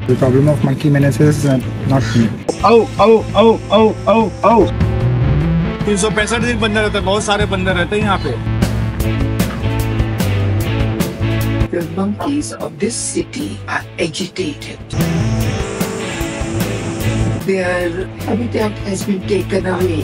The problem of monkey menace is not new. औ 365 दिन बंदर रहते हैं, बहुत सारे बंदर रहते हैं यहाँ पे। The monkeys of this city are agitated. Their habitat has been taken away.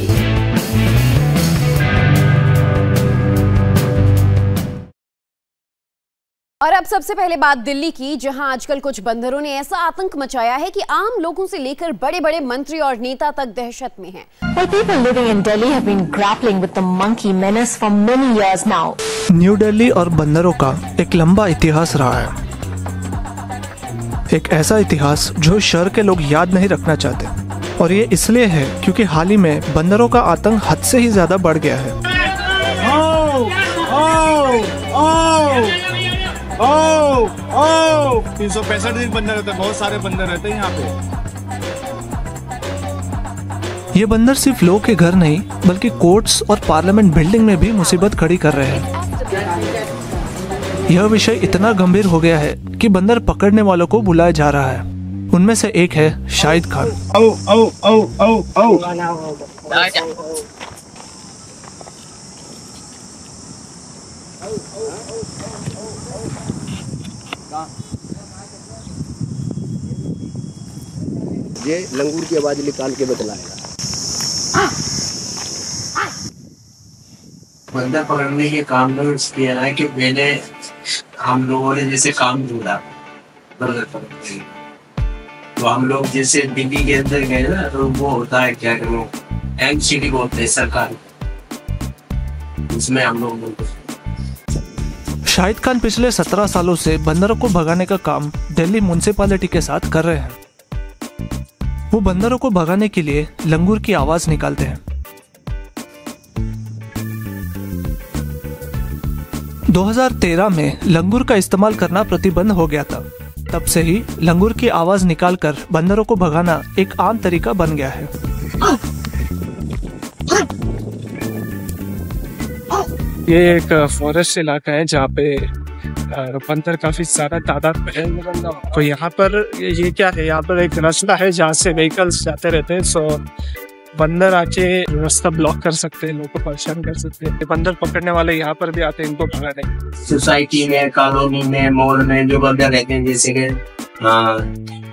और अब सबसे पहले बात दिल्ली की, जहां आजकल कुछ बंदरों ने ऐसा आतंक मचाया है कि आम लोगों से लेकर बड़े बड़े मंत्री और नेता तक दहशत में हैं। Well, people living in Delhi have been grappling with the monkey menace for many years now. New Delhi और बंदरों का एक लंबा इतिहास रहा है, एक ऐसा इतिहास जो शहर के लोग याद नहीं रखना चाहते, और ये इसलिए है क्योंकि हाल ही में बंदरों का आतंक हद से ही ज्यादा बढ़ गया है। 365 दिन बंदर रहते हैं, बहुत सारे बंदर रहते हैं यहाँ पे। ये बंदर सिर्फ लोग के घर नहीं बल्कि कोर्ट्स और पार्लियामेंट बिल्डिंग में भी मुसीबत खड़ी कर रहे हैं। यह विषय इतना गंभीर हो गया है कि बंदर पकड़ने वालों को बुलाया जा रहा है। उनमें से एक है शाहिद खान। ये लंगूर की आवाज निकाल के बतलाएगा। बंदर पकड़ने के काम में किया है कि पहले हम लोगों ने जैसे काम ढूंढा बंदर पकड़ने, तो हम लोग जैसे दिल्ली के अंदर गए ना, तो वो होता है क्या करो एमसीडी बोलते हैं सरकार, उसमें हम लोग। शाहिद खान पिछले 17 सालों से बंदरों को भगाने का काम दिल्ली म्युनिसिपैलिटी के साथ कर रहे हैं। वो बंदरों को भगाने के लिए लंगूर की आवाज निकालते हैं। 2013 में लंगूर का इस्तेमाल करना प्रतिबंध हो गया था। तब से ही लंगूर की आवाज निकालकर बंदरों को भगाना एक आम तरीका बन गया है। ये एक फॉरेस्ट इलाका है जहाँ पे बंदर काफी सारा तादाद में है। तो यहाँ पर ये क्या है, यहाँ पर एक रास्ता है जहाँ से व्हीकल्स जाते रहते हैं, सो बंदर आके रास्ता ब्लॉक कर सकते हैं, लोगों को परेशान कर सकते हैं। बंदर पकड़ने वाले यहाँ पर भी आते हैं इनको भगाने। सोसाइटी में, कॉलोनी में, मॉल में जो बंदर रहते हैं, जैसे कि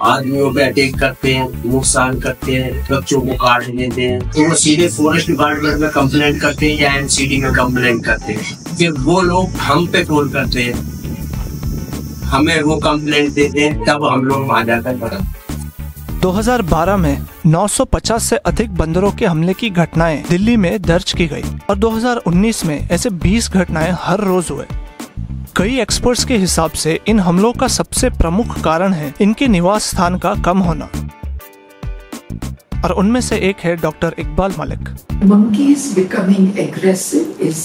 आदमियों पे अटैक करते हैं, नुकसान करते हैं, बच्चों को काट देते हैं, तो वो सीधे फॉरेस्ट डिपार्टमेंट में कंप्लेंट करते हैं या एमसीडी में कंप्लेंट करते हैं। फिर वो लोग हम पे कॉल करते हैं, हमें वो कंप्लेंट देते हैं, तब हम लोग वहां जाकर पकड़ते हैं। 2012 में 950 से अधिक बंदरों के हमले की घटनाएं दिल्ली में दर्ज की गई और 2019 में ऐसे 20 घटनाएं हर रोज हुए। कई एक्सपर्ट्स के हिसाब से इन हमलों का सबसे प्रमुख कारण है इनके निवास स्थान का कम होना, और उनमें से एक है doctor Iqbal Malik. Monkeys becoming aggressive is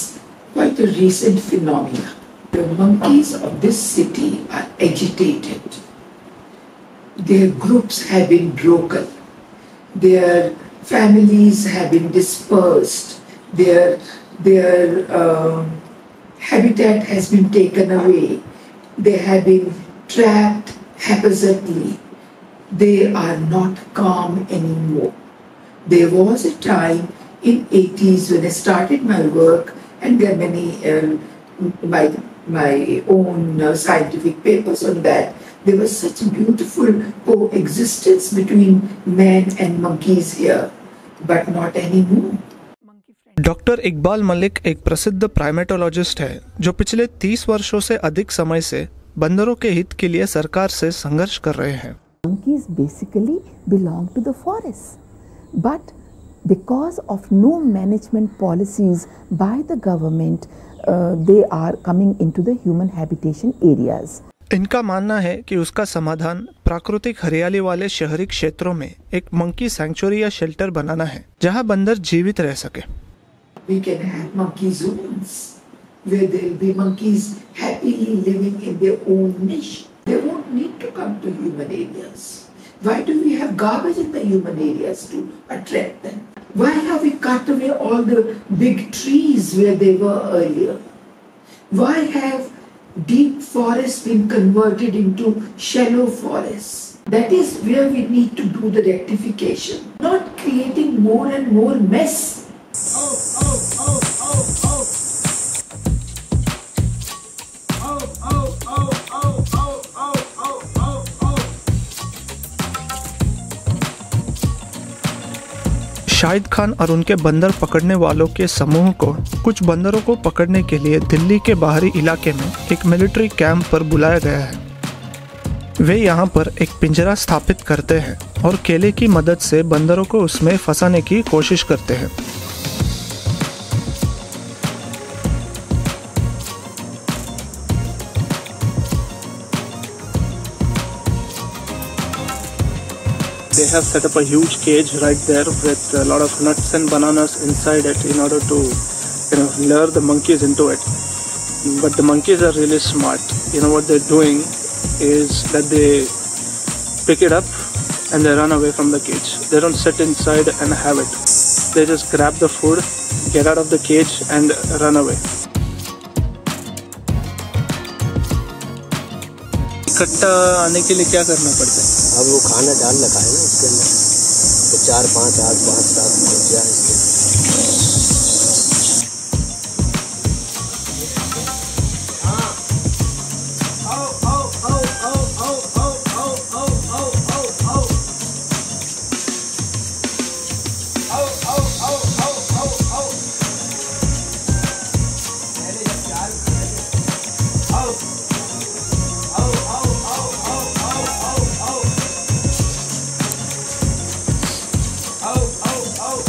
quite a recent phenomenon. The monkeys of this city are agitated. Their groups have been broken. Their families have been dispersed. Their habitat has been taken away. They have been trapped haphazardly. They are not calm anymore. There was a time in 80s when I started my work, and there are many my own scientific papers on that. There was such beautiful coexistence between men and monkeys here, but not anymore. Doctor Iqbal Malik एक प्रसिद्ध primatologist है जो पिछले 30 वर्षों से अधिक समय से बंदरों के हित के लिए सरकार से संघर्ष कर रहे हैं। Monkeys basically belong to the forest, but because of no management policies by the government, they are coming into the human habitation areas. इनका मानना है कि उसका समाधान प्राकृतिक हरियाली वाले शहरी क्षेत्रों में एक मंकी सैंक्चुरी या शेल्टर बनाना है जहां बंदर जीवित रह सके। We can have monkey zones where there will be monkeys happily living in their own niche. They won't need to come to human areas. Why do we have garbage in the human areas to attract them? Why have we cut away all the big trees where they were earlier? Why have deep forests been converted into shallow forests? That is where we need to do the rectification, not creating more and more mess. Shahid Khan और उनके बंदर पकड़ने वालों के समूह को कुछ बंदरों को पकड़ने के लिए दिल्ली के बाहरी इलाके में एक मिलिट्री कैंप पर बुलाया गया है। वे यहाँ पर एक पिंजरा स्थापित करते हैं और केले की मदद से बंदरों को उसमें फंसाने की कोशिश करते हैं। They have set up a huge cage right there with a lot of nuts and bananas inside it in order to, lure the monkeys into it. But the monkeys are really smart. What they're doing is that they pick it up and they run away from the cage. They don't sit inside and have it. They just grab the food, get out of the cage and run away. इकट्ठा आने के लिए क्या करना पड़ता है? अब वो खाना डाल रखा है ना उसके अंदर, तो 4, 5, 8, 5, 7 बच्चा है इसके।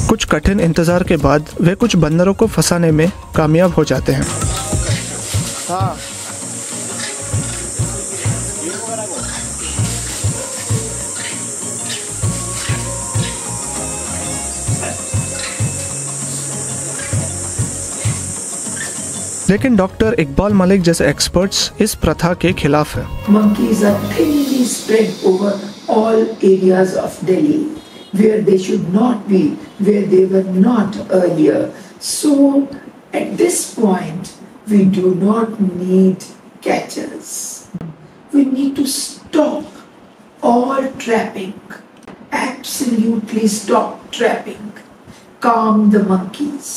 कुछ कठिन इंतजार के बाद वे कुछ बंदरों को फंसाने में कामयाब हो जाते हैं। लेकिन डॉक्टर इकबाल मलिक जैसे एक्सपर्ट्स इस प्रथा के खिलाफ हैं। Monkeys are thinly spread over all areas of Delhi, where they should not be, where they were not earlier. So at this point, we do not need catchers. We need to stop all trapping. Absolutely stop trapping. Calm the monkeys.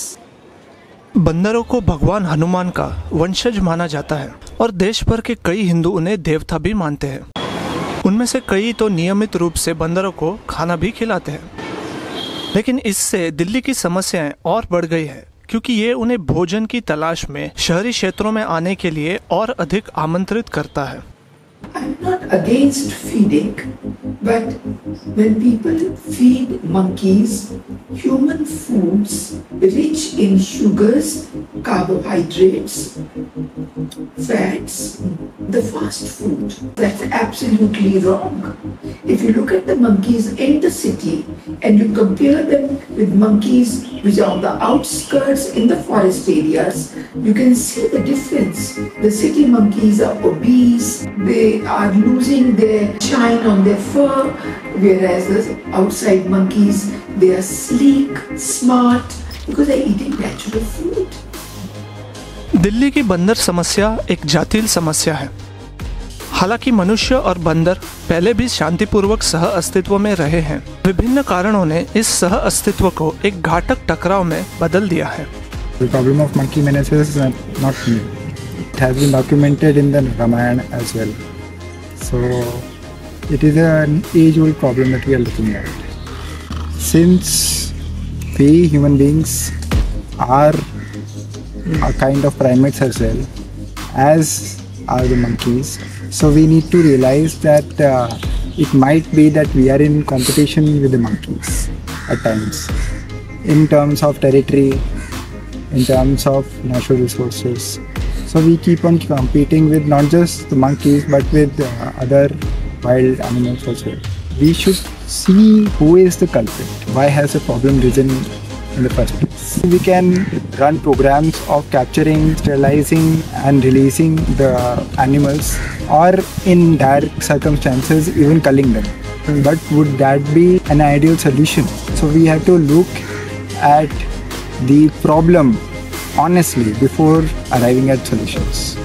बंदरों को भगवान हनुमान का वंशज माना जाता है और देश भर के कई हिंदू उन्हें देवता भी मानते हैं। उनमें से कई तो नियमित रूप से बंदरों को खाना भी खिलाते हैं। लेकिन इससे दिल्ली की समस्याएं और बढ़ गई है, क्योंकि ये उन्हें भोजन की तलाश में शहरी क्षेत्रों में आने के लिए और अधिक आमंत्रित करता है। I'm not against feeding, but when people feed monkeys human foods rich in sugars, carbohydrates, fats, the fast food, that's absolutely wrong. If you look at the monkeys in the city and you compare them with monkeys which are on the outskirts in the forest areas, you can see the difference. The city monkeys are obese, they are losing their shine on their fur, whereas the outside monkeys, they are sleek, smart, because they're eating natural food. Delhi की बंदर समस्या एक जटिल समस्या है। हालांकि मनुष्य और बंदर पहले भी शांतिपूर्वक सह अस्तित्व में रहे हैं, विभिन्न कारणों ने इस सह अस्तित्व को एक घातक टकराव में बदल दिया है। The problem of monkey menaces is not new. It has been documented in the Ramayana as well. So it is an age-old problem that we are looking at. Since we human beings are a kind of primates as well, as are the monkeys, so we need to realize that it might be that we are in competition with the monkeys at times, in terms of territory, in terms of natural resources. So we keep on competing with not just the monkeys but with other wild animals as well. We should see who is the culprit. Why has the problem risen in the first place? We can run programs of capturing, sterilizing and releasing the animals, or in dire circumstances even culling them. But would that be an ideal solution? So we have to look at the problem honestly before arriving at solutions.